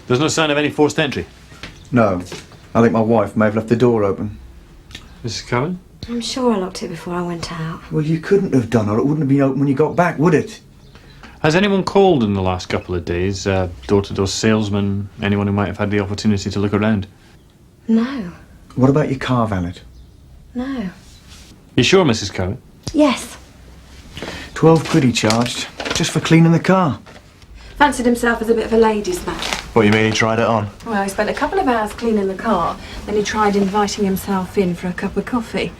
There's no sign of any forced entry? No. I think my wife may have left the door open. Mrs. Cohen? I'm sure I locked it before I went out. Well, you couldn't have done, or it wouldn't have been open when you got back, would it? Has anyone called in the last couple of days? Door-to-door salesman? Anyone who might have had the opportunity to look around? No. What about your car valet? No. You sure, Mrs. Cohen? Yes. 12 quid he charged, just for cleaning the car. Fancied himself as a bit of a ladies' man. What, you mean he tried it on? Well, he spent a couple of hours cleaning the car, then he tried inviting himself in for a cup of coffee.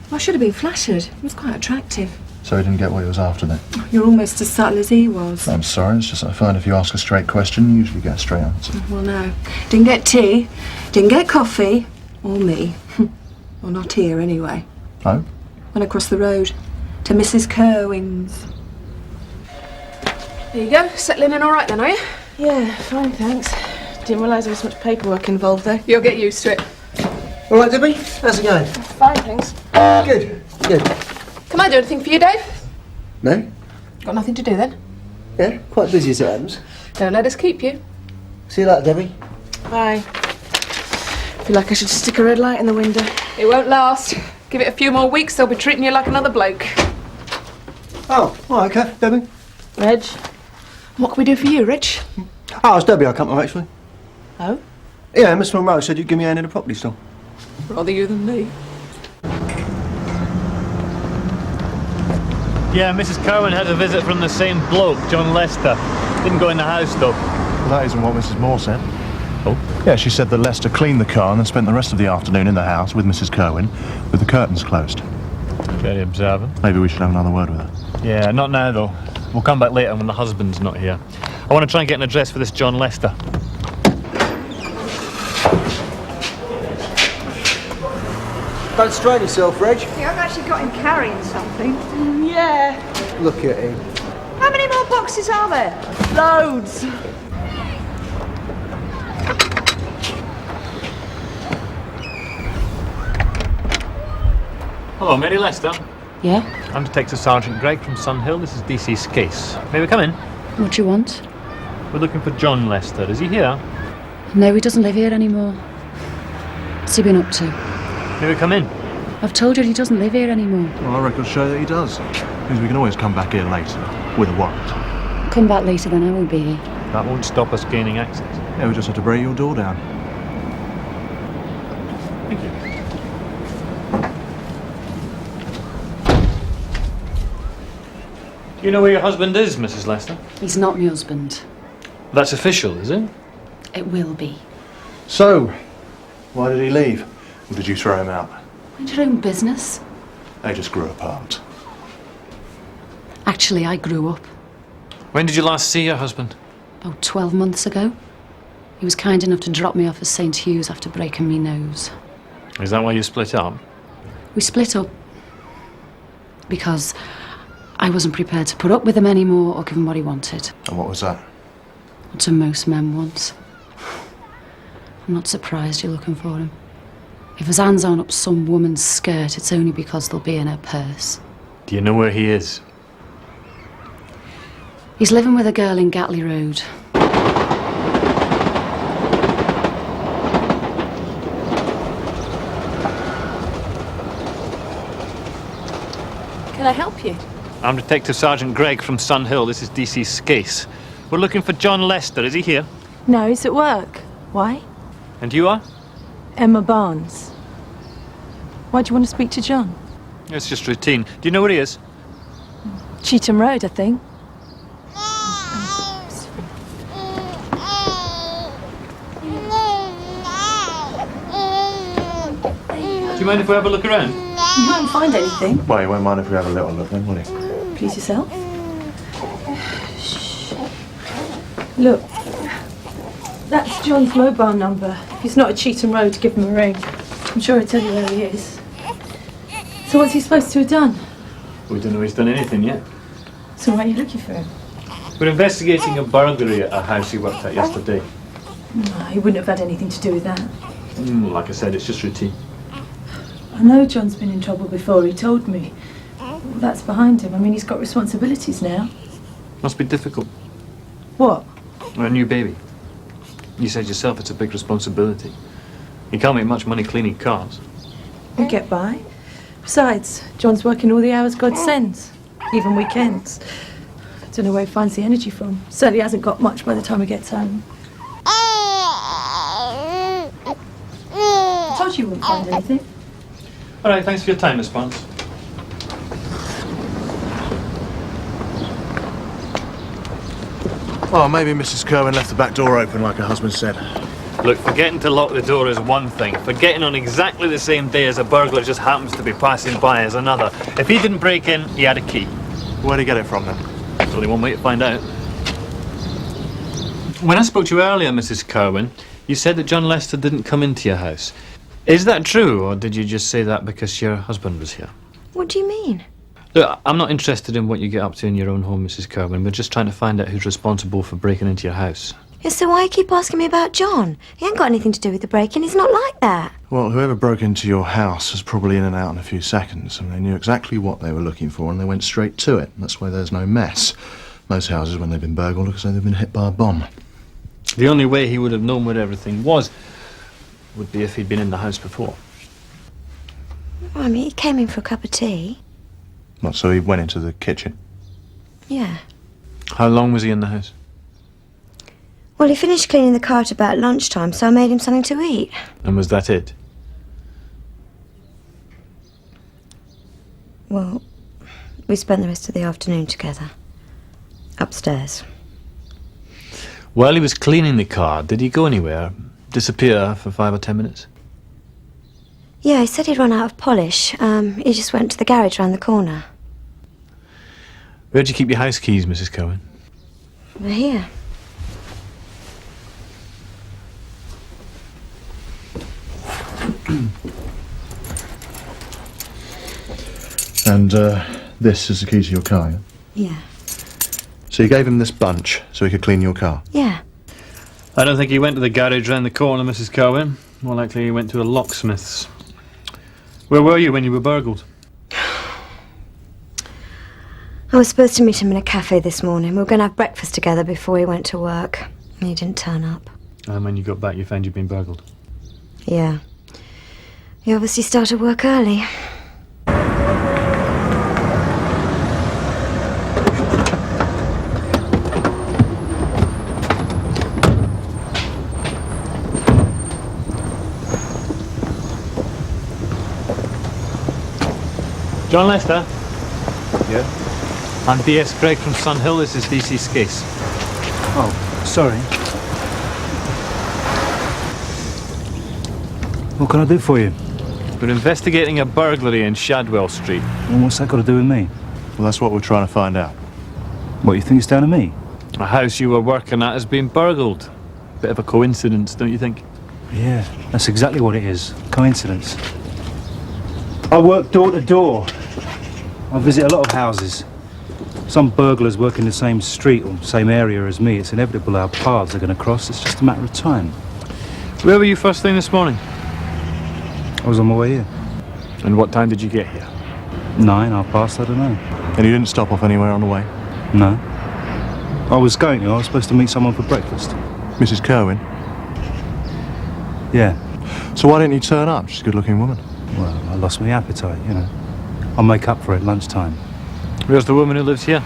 Well, I should have been flattered. He was quite attractive. So he didn't get what he was after then? You're almost as subtle as he was. I'm sorry, it's just I find if you ask a straight question, you usually get a straight answer. Well, no. Didn't get tea, didn't get coffee, or me. Well, not here, anyway. Oh? Went across the road to Mrs. Kerwin's. There you go. Settling in all right then, are you? Yeah, fine, thanks. Didn't realise there was so much paperwork involved, though. You'll get used to it. All right, Debbie? How's it going? Fine, thanks. Good, good. Can I do anything for you, Dave? No? Got nothing to do then? Yeah, quite busy as it happens. Don't let us keep you. See you later, Debbie. Bye. Feel like I should stick a red light in the window. It won't last. Give it a few more weeks, they'll be treating you like another bloke. Oh, all right, okay, Debbie. Reg? What can we do for you, Rich? Oh, it's Debbie I come to, actually. Oh? Yeah, Miss Monroe said you'd give me a hand in the property store. Rather you than me. Yeah, Mrs. Cohen had a visit from the same bloke, John Lester. Didn't go in the house, though. Well, that isn't what Mrs. Moore said. Oh? Yeah, she said that Lester cleaned the car and then spent the rest of the afternoon in the house with Mrs. Cohen, with the curtains closed. Very observant. Maybe we should have another word with her. Yeah, not now, though. We'll come back later when the husband's not here. I want to try and get an address for this John Lester. Don't strain yourself, Reg. Yeah, I've actually got him carrying something. Yeah. Look at him. How many more boxes are there? Loads. Hello, Mary Lester. Yeah? I'm Detective Sergeant Gregg from Sun Hill. This is DC's case. May we come in? What do you want? We're looking for John Lester. Is he here? No, he doesn't live here anymore. What's he been up to? May we come in? I've told you he doesn't live here anymore. Well, our records show that he does. Means we can always come back here later, with a warrant. Come back later, then I won't be here. That won't stop us gaining access. Yeah, we just have to break your door down. Thank you. Do you know where your husband is, Mrs. Lester? He's not my husband. That's official, is it? It will be. So, why did he leave? Or did you throw him out? Mind your own business. They just grew apart. Actually, I grew up. When did you last see your husband? About 12 months ago. He was kind enough to drop me off at St. Hugh's after breaking me nose. Is that why you split up? We split up because I wasn't prepared to put up with him anymore or give him what he wanted. And what was that? What do most men want? I'm not surprised you're looking for him. If his hands aren't up some woman's skirt, it's only because they'll be in her purse. Do you know where he is? He's living with a girl in Gatley Road. Can I help you? I'm Detective Sergeant Gregg from Sun Hill. This is DC's case. We're looking for John Lester. Is he here? No, he's at work. Why? And you are? Emma Barnes. Why do you want to speak to John? It's just routine. Do you know where he is? Cheetham Road, I think. Do you mind if we have a look around? You won't find anything. Well, you won't mind if we have a little look then, will you? Please yourself. Shh. Look. That's John's mobile number. If he's not at Cheetham Road, give him a ring. I'm sure he'll tell you where he is. So what's he supposed to have done? We don't know he's done anything yet. So why are you looking for him? We're investigating a burglary at a house he worked at yesterday. No, he wouldn't have had anything to do with that. Like I said, it's just routine. I know John's been in trouble before, he told me. Well, that's behind him. I mean, he's got responsibilities now. Must be difficult. What? A new baby. You said yourself it's a big responsibility. You can't make much money cleaning cars. We get by. Besides, John's working all the hours God sends, even weekends. I don't know where he finds the energy from. Certainly hasn't got much by the time he gets home. I told you you wouldn't find anything. All right, thanks for your time, Miss Barnes. Well, maybe Mrs. Kerwin left the back door open like her husband said. Look, forgetting to lock the door is one thing. Forgetting on exactly the same day as a burglar just happens to be passing by is another. If he didn't break in, he had a key. Where'd he get it from then? There's only one way to find out. When I spoke to you earlier, Mrs. Kerwin, you said that John Lester didn't come into your house. Is that true, or did you just say that because your husband was here? What do you mean? Look, I'm not interested in what you get up to in your own home, Mrs. Kerwin. We're just trying to find out who's responsible for breaking into your house. Yeah, so why you keep asking me about John? He ain't got anything to do with the break-in. He's not like that. Well, whoever broke into your house was probably in and out in a few seconds, and they knew exactly what they were looking for, and they went straight to it. That's why there's no mess. Most houses, when they've been burgled, look as though they've been hit by a bomb. The only way he would have known where everything was would be if he'd been in the house before. Well, I mean, he came in for a cup of tea. What, so he went into the kitchen? Yeah. How long was he in the house? Well, he finished cleaning the car at about lunchtime, so I made him something to eat. And was that it? Well, we spent the rest of the afternoon together. Upstairs. While he was cleaning the car, did he go anywhere? Disappear for 5 or 10 minutes? Yeah, he said he'd run out of polish. He just went to the garage round the corner. Where'd you keep your house keys, Mrs. Cohen? They're here. And this is the key to your car, yeah? Yeah. So you gave him this bunch so he could clean your car? Yeah. I don't think he went to the garage round the corner, Mrs. Cohen. More likely he went to a locksmith's. Where were you when you were burgled? I was supposed to meet him in a cafe this morning. We were going to have breakfast together before he went to work. And he didn't turn up. And when you got back, you found you'd been burgled. Yeah. He obviously started work early. John Lester? Yeah? I'm DS Craig from Sun Hill. This is DC Skase. Oh, sorry. What can I do for you? We're investigating a burglary in Shadwell Street. Well, what's that got to do with me? Well, that's what we're trying to find out. What, you think it's down to me? A house you were working at has been burgled. Bit of a coincidence, don't you think? Yeah, that's exactly what it is. Coincidence. I work door to door. I visit a lot of houses. Some burglars work in the same street or same area as me. It's inevitable our paths are going to cross. It's just a matter of time. Where were you first thing this morning? I was on my way here. And what time did you get here? 9, half past, I don't know. And you didn't stop off anywhere on the way? No. I was supposed to meet someone for breakfast. Mrs. Kerwin? Yeah. So why didn't you turn up? She's a good-looking woman. Well, I lost my appetite, you know. I'll make up for it lunchtime. Where's the woman who lives here?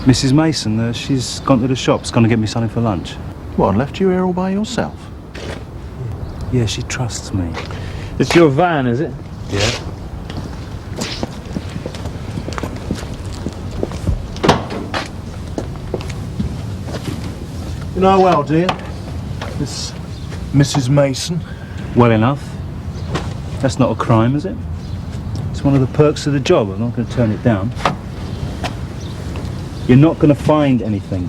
Mrs. Mason, she's gone to the shops, gonna get me something for lunch. What, and left you here all by yourself? Yeah, she trusts me. It's your van, is it? Yeah. You know well, do you? This Mrs. Mason. Well enough. That's not a crime, is it? It's one of the perks of the job. I'm not going to turn it down. You're not going to find anything.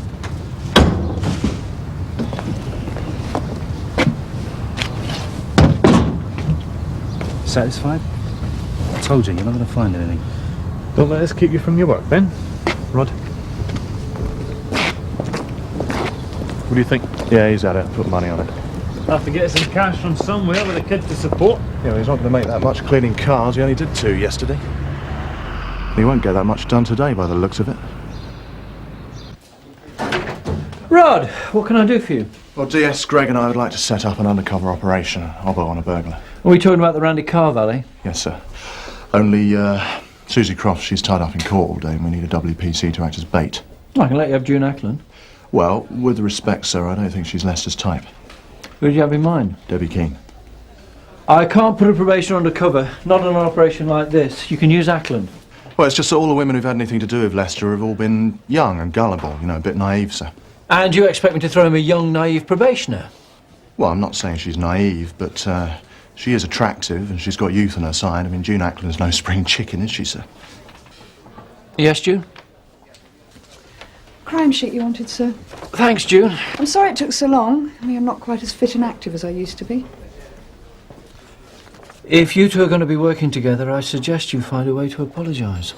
Satisfied? I told you, you're not going to find anything. Don't let us keep you from your work, Ben. Rod? What do you think? Yeah, he's had it. Put money on it. Have to get some cash from somewhere with a kid to support. Yeah, well, he's not going to make that much cleaning cars. He only did 2 yesterday. He won't get that much done today by the looks of it. Rod, what can I do for you? Well, DS Greg and I would like to set up an undercover operation, Obbo on a burglar. Are we talking about the Randy Carr valet? Yes, sir. Only, Susie Croft, she's tied up in court all day and we need a WPC to act as bait. I can let you have June Ackland. Well, with respect, sir, I don't think she's Lester's type. Who do you have in mind? Debbie Keane. I can't put a probation undercover, not on an operation like this. You can use Ackland. Well, it's just that all the women who've had anything to do with Lester have all been young and gullible, you know, a bit naive, sir. And you expect me to throw him a young, naive probationer? Well, I'm not saying she's naive, but she is attractive and she's got youth on her side. I mean, June Ackland's no spring chicken, is she, sir? Yes, June? Crime sheet you wanted, sir. Thanks, June. I'm sorry it took so long. I mean, I'm not quite as fit and active as I used to be. If you two are going to be working together, I suggest you find a way to apologise.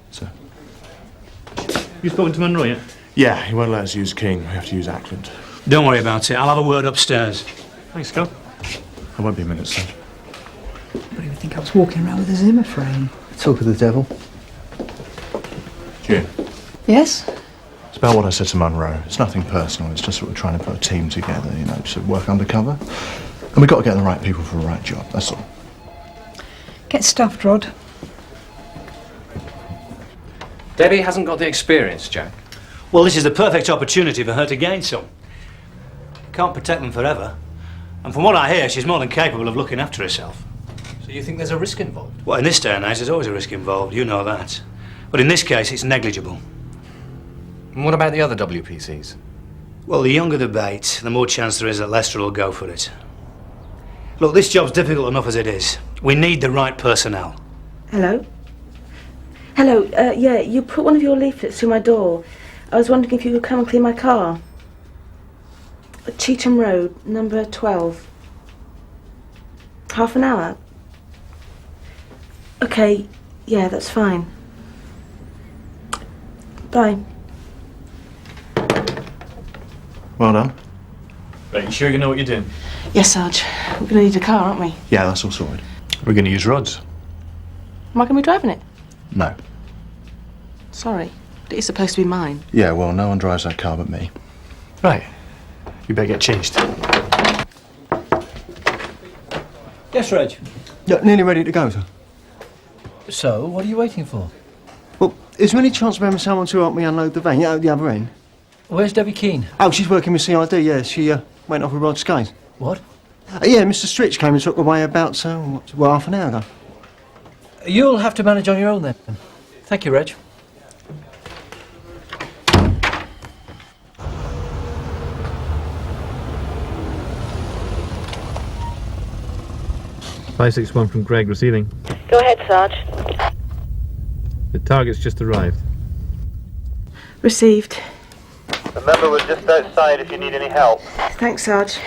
Sir? You spoken to Monroe yet? Yeah, he won't let us use Keane. We have to use Ackland. Don't worry about it. I'll have a word upstairs. Thanks, Scott. I won't be a minute, sir. But would think I was walking around with a Zimmer frame. Talk of the devil. June, Yes? it's about what I said to Monroe. It's nothing personal. It's just that we're trying to put a team together, you know, to work undercover. And we've got to get the right people for the right job, that's all. Get stuffed, Rod. Debbie hasn't got the experience, Jack. Well, this is the perfect opportunity for her to gain some. Can't protect them forever. And from what I hear, she's more than capable of looking after herself. So you think there's a risk involved? Well, in this day and age, there's always a risk involved, you know that. But in this case, it's negligible. And what about the other WPCs? Well, the younger the bait, the more chance there is that Lester will go for it. Look, this job's difficult enough as it is. We need the right personnel. Hello? Hello, yeah, you put one of your leaflets through my door. I was wondering if you could come and clean my car. Cheetham Road, number 12. Half an hour? Okay, yeah, that's fine. Bye. Well done. Right, you sure you know what you're doing? Yes, Sarge. We're going to need a car, aren't we? Yeah, that's all sorted. We're going to use rods. Am I going to be driving it? No. Sorry, but it's supposed to be mine. Yeah, well, no one drives that car but me. Right. You better get changed. Yes, Reg. Yeah, nearly ready to go, sir. So, what are you waiting for? Well, is there any chance of having someone to help me unload the van? Yeah, at the other end. Where's Debbie Keane? Oh, she's working with CID, yeah. She went off with Rod Skate. What? Yeah, Mr. Stritch came and took away about, half an hour ago. You'll have to manage on your own then. Thank you, Reg. (561) from Greg receiving. Go ahead, Sarge. The target's just arrived. Received. Remember, we're just outside if you need any help. Thanks, Sarge.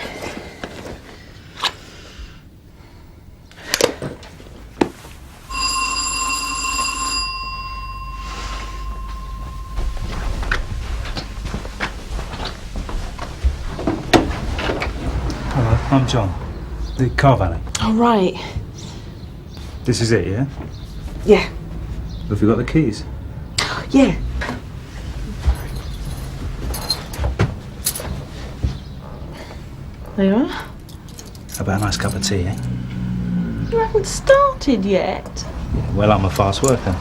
Hello, I'm John, the car valet. All right. This is it, yeah? Yeah. Have you got the keys? Yeah. There you are. How about a nice cup of tea, eh? You haven't started yet. Yeah, well, I'm a fast worker.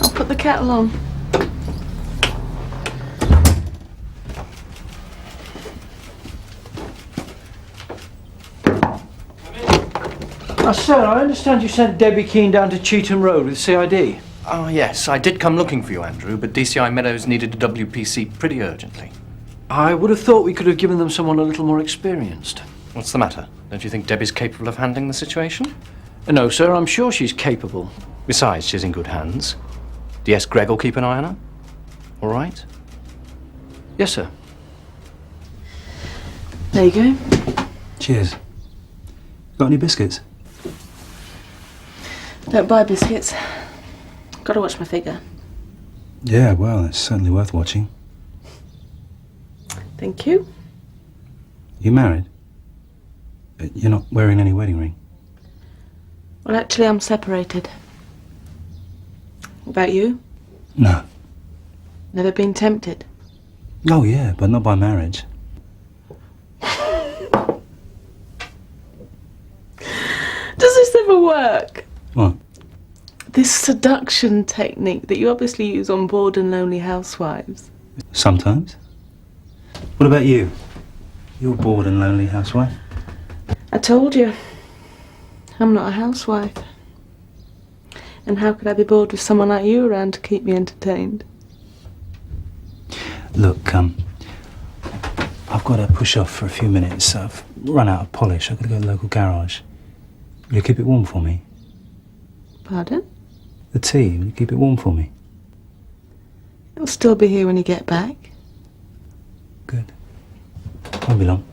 I'll put the kettle on. Sir, I understand you sent Debbie Keane down to Cheetham Road with CID. Oh, yes. I did come looking for you, Andrew, but DCI Meadows needed a WPC pretty urgently. I would have thought we could have given them someone a little more experienced. What's the matter? Don't you think Debbie's capable of handling the situation? No, sir, I'm sure she's capable. Besides, she's in good hands. DS Greg will keep an eye on her. All right? Yes, sir. There you go. Cheers. Got any biscuits? Don't buy biscuits. Got to watch my figure. Yeah, well, it's certainly worth watching. Thank you. You married? You're not wearing any wedding ring? Well, actually, I'm separated. What about you? No. Never been tempted? Oh, yeah, but not by marriage. Does this ever work? What? This seduction technique that you obviously use on bored and lonely housewives. Sometimes. What about you? You're a bored and lonely housewife. I told you, I'm not a housewife. And how could I be bored with someone like you around to keep me entertained? Look, I've got to push off for a few minutes. I've run out of polish. I've got to go to the local garage. Will you keep it warm for me? Pardon? The tea, will you keep it warm for me? It'll still be here when you get back. Good. Won't be long.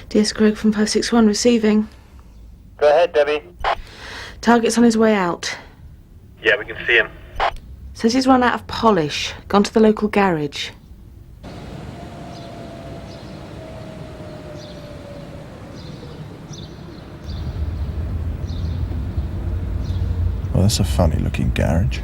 Dear Scrooge from 561 receiving. Go ahead, Debbie. Target's on his way out. Yeah, we can see him. Says he's run out of polish. Gone to the local garage. Well, that's a funny-looking garage.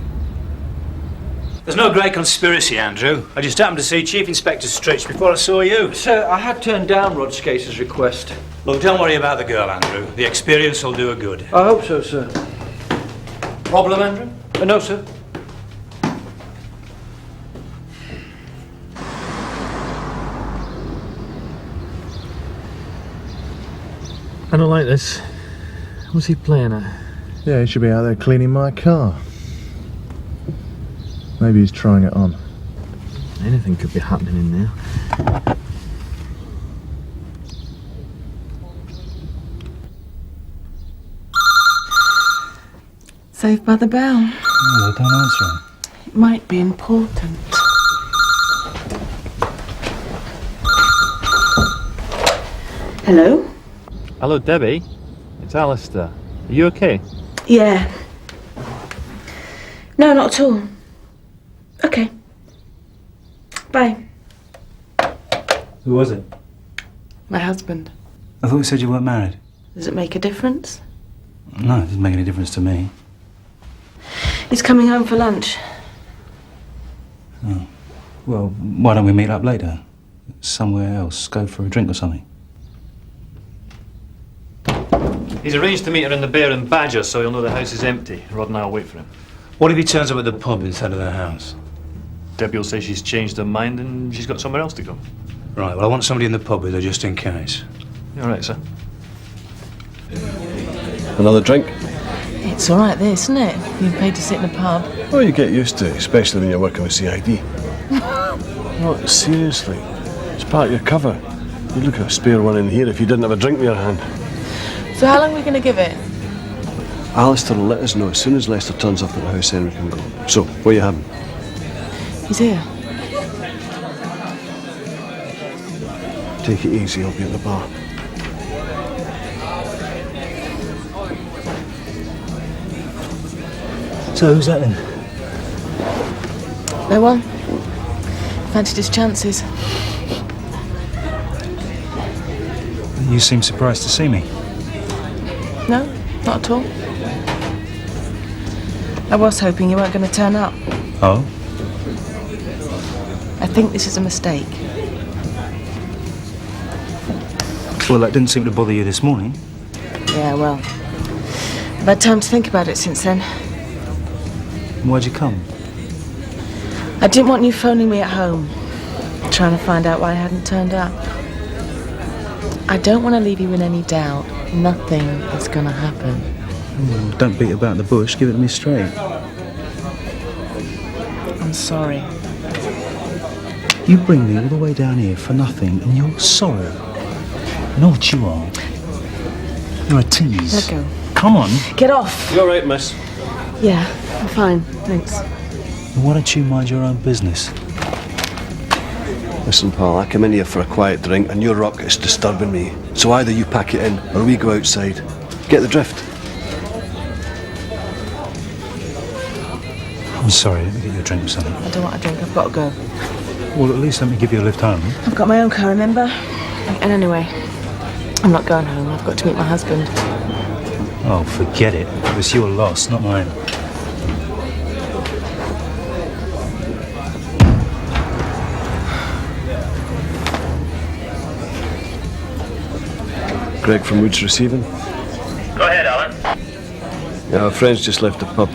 There's no great conspiracy, Andrew. I just happened to see Chief Inspector Stritch before I saw you. Sir, I had turned down Rod Skater's request. Look, don't worry about the girl, Andrew. The experience will do her good. I hope so, sir. Problem, Andrew? No, sir. I don't like this. What's he playing at? Yeah, he should be out there cleaning my car. Maybe he's trying it on. Anything could be happening in there. Saved by the bell. Oh, don't answer him. It might be important. Hello? Hello, Debbie. It's Alistair. Are you okay? Yeah. No, not at all. Okay. Bye. Who was it? My husband. I thought you said you weren't married. Does it make a difference? No, it doesn't make any difference to me. He's coming home for lunch. Oh. Well, why don't we meet up later? Somewhere else. Go for a drink or something. He's arranged to meet her in the Bear and Badger, so he'll know the house is empty. Rod and I'll wait for him. What if he turns up at the pub instead of their house? Debbie will say she's changed her mind and she's got somewhere else to go. Right, well, I want somebody in the pub with her just in case. All right, sir. Another drink? It's all right, this, isn't it? Being paid to sit in a pub. Well, you get used to it, especially when you're working with CID. No, seriously. It's part of your cover. You'd look at a spare one in here if you didn't have a drink in your hand. So how long are we going to give it? Alistair will let us know as soon as Lester turns up at the house, then we can go. So, what are you having? He's here. Take it easy, I'll be at the bar. So who's that then? No one. Fancied his chances. You seem surprised to see me. No, not at all. I was hoping you weren't going to turn up. Oh? I think this is a mistake. Well, that didn't seem to bother you this morning. Yeah, well, I've had time to think about it since then. Why'd you come? I didn't want you phoning me at home, trying to find out why I hadn't turned up. I don't want to leave you in any doubt. Nothing is going to happen. Well, don't beat about the bush, give it to me straight. I'm sorry. You bring me all the way down here for nothing, and you're sorry. You know what you are? You're a tease. Let go. Come on. Get off. You all right, miss? Yeah, I'm fine, thanks. Why don't you mind your own business? Listen, pal, I come in here for a quiet drink and your rock is disturbing me. So either you pack it in or we go outside. Get the drift? I'm sorry, let me get you a drink or something. I don't want a drink, I've got to go. Well, at least let me give you a lift home. I've got my own car, remember? And anyway, I'm not going home. I've got to meet my husband. Oh, forget it. It was your loss, not mine. Greg from Woods Receiving. Go ahead, Alan. Yeah, our friends just left the pub.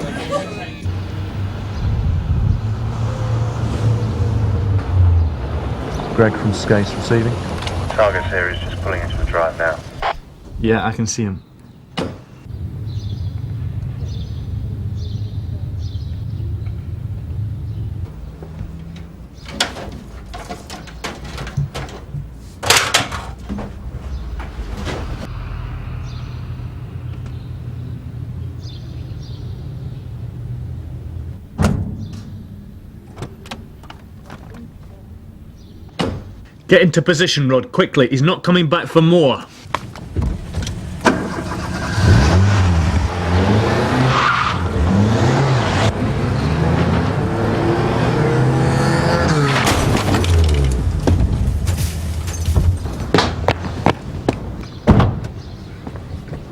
Greg from Skase Receiving. Target's here, he's just pulling into the drive now. Yeah, I can see him. Get into position, Rod, quickly. He's not coming back for more.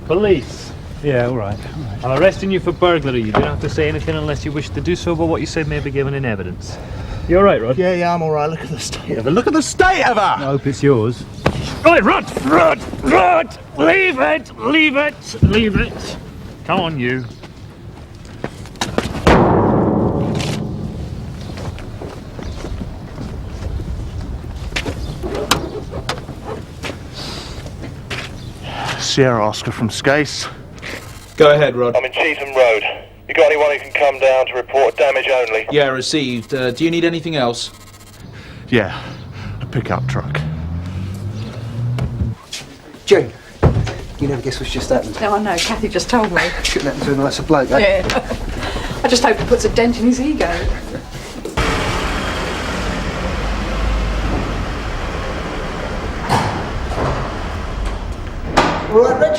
Police. Yeah, all right. I'm arresting you for burglary. You don't have to say anything unless you wish to do so, but what you said may be given in evidence. You all right, Rod? Yeah, I'm all right. Look at the state of her. Look at the state of her! I hope it's yours. Right, Rod! Leave it! Come on, you. Sierra Oscar from Skase. Go ahead, Rod. I'm in Cheetham Road. You got anyone who can come down to report damage only? Yeah, received. Do you need anything else? Yeah, a pickup truck. June, you never guess what's just happened. No, I know. Kathy just told me. Shouldn't happen to him like a bloke, eh? Yeah. I just hope it puts a dent in his ego. All right, Reg?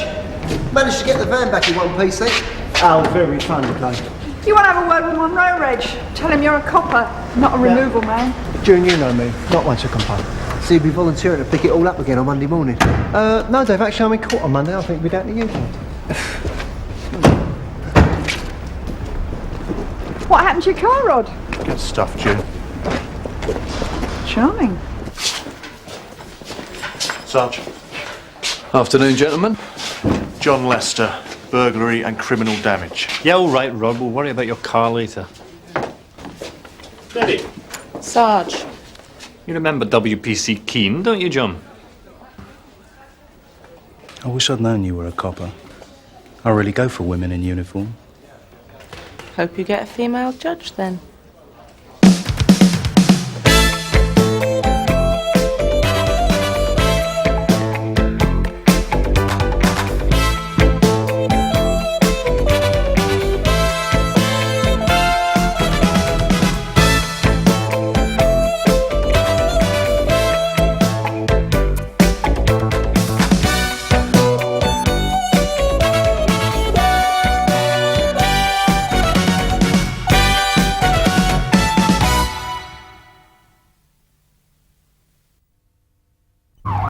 Managed to get the van back in one piece, then? Oh, very funny, though. You want to have a word with Monroe, Reg? Tell him you're a copper, not a removal man. June, you know me. Not much to complain. So you'll be volunteering to pick it all up again on Monday morning? No, Dave, actually I'm in court on Monday. I think we'll be down to you. What happened to your car, Rod? Good stuff, June. Charming. Sarge. Afternoon, gentlemen. John Lester, burglary and criminal damage. Yeah, all right, Rod. We'll worry about your car later. Steady. Sarge. You remember WPC Keane, don't you, John? I wish I'd known you were a copper. I really go for women in uniform. Hope you get a female judge then.